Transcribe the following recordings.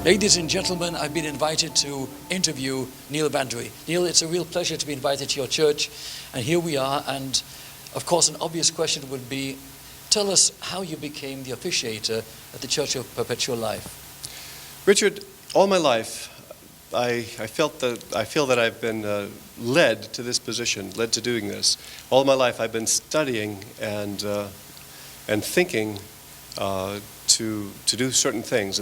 Ladies and gentlemen, I've been invited to interview Neil Bandry. Neil, it's a real pleasure to be invited to your church, and here we are. And of course, an obvious question would be, tell us how you became the officiator at the Church of Perpetual Life. Richard, all my life, I feel that I've been led to this position, led to doing this. All my life, I've been studying and thinking to do certain things.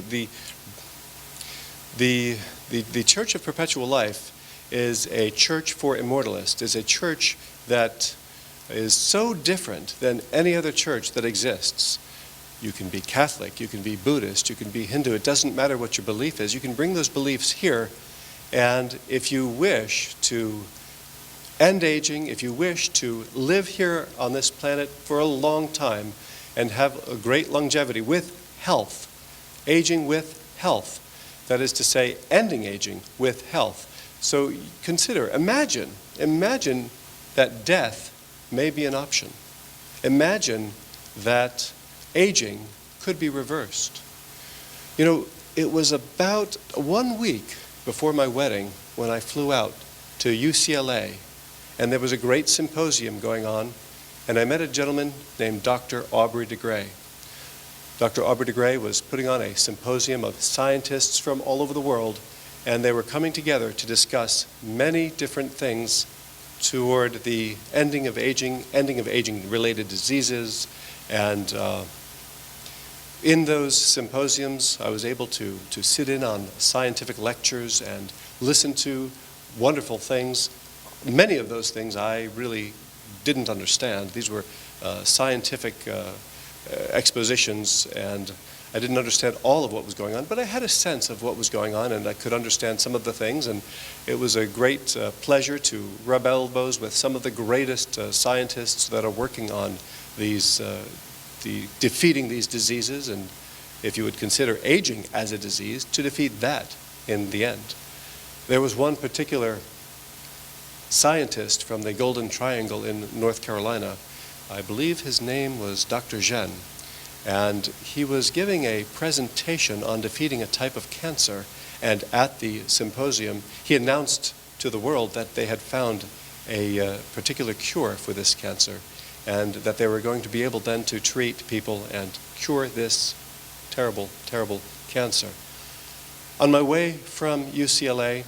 The Church of Perpetual Life is a church for immortalists, is a church that is so different than any other church that exists. You can be Catholic, you can be Buddhist, you can be Hindu. It doesn't matter what your belief is. You can bring those beliefs here, and if you wish to end aging, if you wish to live here on this planet for a long time and have a great longevity with health, aging with health, that is to say, ending aging with health. So consider, imagine that death may be an option. Imagine that aging could be reversed. You know, it was about 1 week before my wedding when I flew out to UCLA, and there was a great symposium going on, and I met a gentleman named Dr. Aubrey de Grey. Dr. Aubrey de Grey was putting on a symposium of scientists from all over the world, and they were coming together to discuss many different things toward the ending of aging-related diseases. And in those symposiums, I was able to sit in on scientific lectures and listen to wonderful things. Many of those things I really didn't understand. These were scientific expositions, and I didn't understand all of what was going on, but I had a sense of what was going on, and I could understand some of the things, and it was a great pleasure to rub elbows with some of the greatest scientists that are working on these, defeating these diseases, and if you would consider aging as a disease, to defeat that in the end. There was one particular scientist from the Golden Triangle in North Carolina. I believe his name was Dr. Zhen, and he was giving a presentation on defeating a type of cancer, and at the symposium he announced to the world that they had found a particular cure for this cancer, and that they were going to be able then to treat people and cure this terrible, terrible cancer. On my way from UCLA,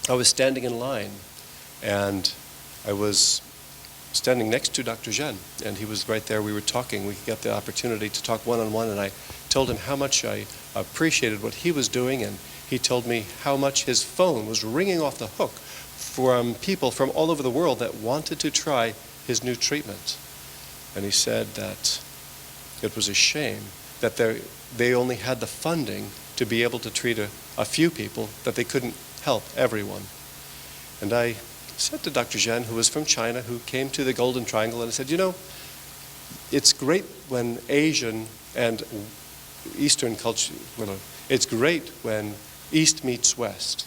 I was standing in line, and I was standing next to Dr. Zhen, and he was right there. We were talking. We got the opportunity to talk one-on-one, and I told him how much I appreciated what he was doing, and he told me how much his phone was ringing off the hook from people from all over the world that wanted to try his new treatment. And he said that it was a shame that they only had the funding to be able to treat a few people, that they couldn't help everyone. And I said to Dr. Zhen, who was from China, who came to the Golden Triangle, and I said, you know, it's great when Asian and Eastern culture, it's great when East meets West.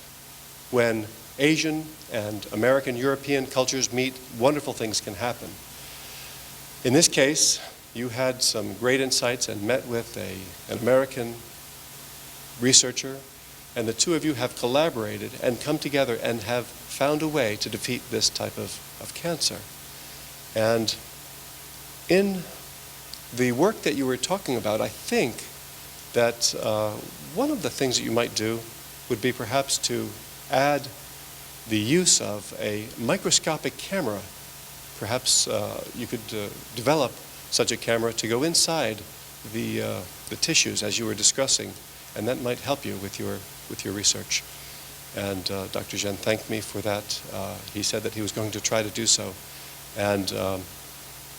When Asian and American, European cultures meet, wonderful things can happen. In this case, you had some great insights and met with an American researcher, and the two of you have collaborated and come together and have found a way to defeat this type of cancer. And in the work that you were talking about, I think that one of the things that you might do would be perhaps to add the use of a microscopic camera. Perhaps you could develop such a camera to go inside the tissues as you were discussing, and that might help you with your research. And Dr. Zhen thanked me for that. He said that he was going to try to do so, and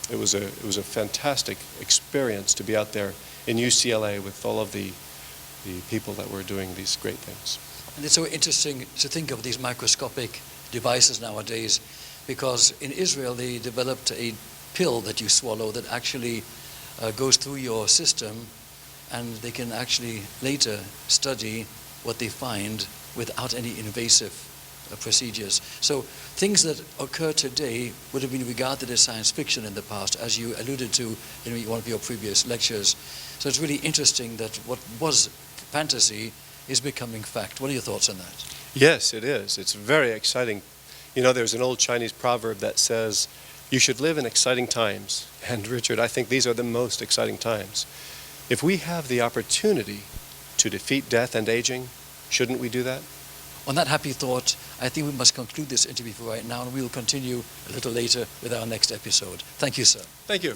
it was a fantastic experience to be out there in UCLA with all of the people that were doing these great things. And it's so interesting to think of these microscopic devices nowadays, because in Israel they developed a pill that you swallow that actually goes through your system, and they can actually later study what they find without any invasive procedures. So things that occur today would have been regarded as science fiction in the past, as you alluded to in one of your previous lectures. So it's really interesting that what was fantasy is becoming fact. What are your thoughts on that? Yes, it is. It's very exciting. You know, there's an old Chinese proverb that says, you should live in exciting times. And Richard, I think these are the most exciting times. If we have the opportunity to defeat death and aging, shouldn't we do that? On that happy thought, I think we must conclude this interview for right now, and we will continue a little later with our next episode. Thank you, sir. Thank you.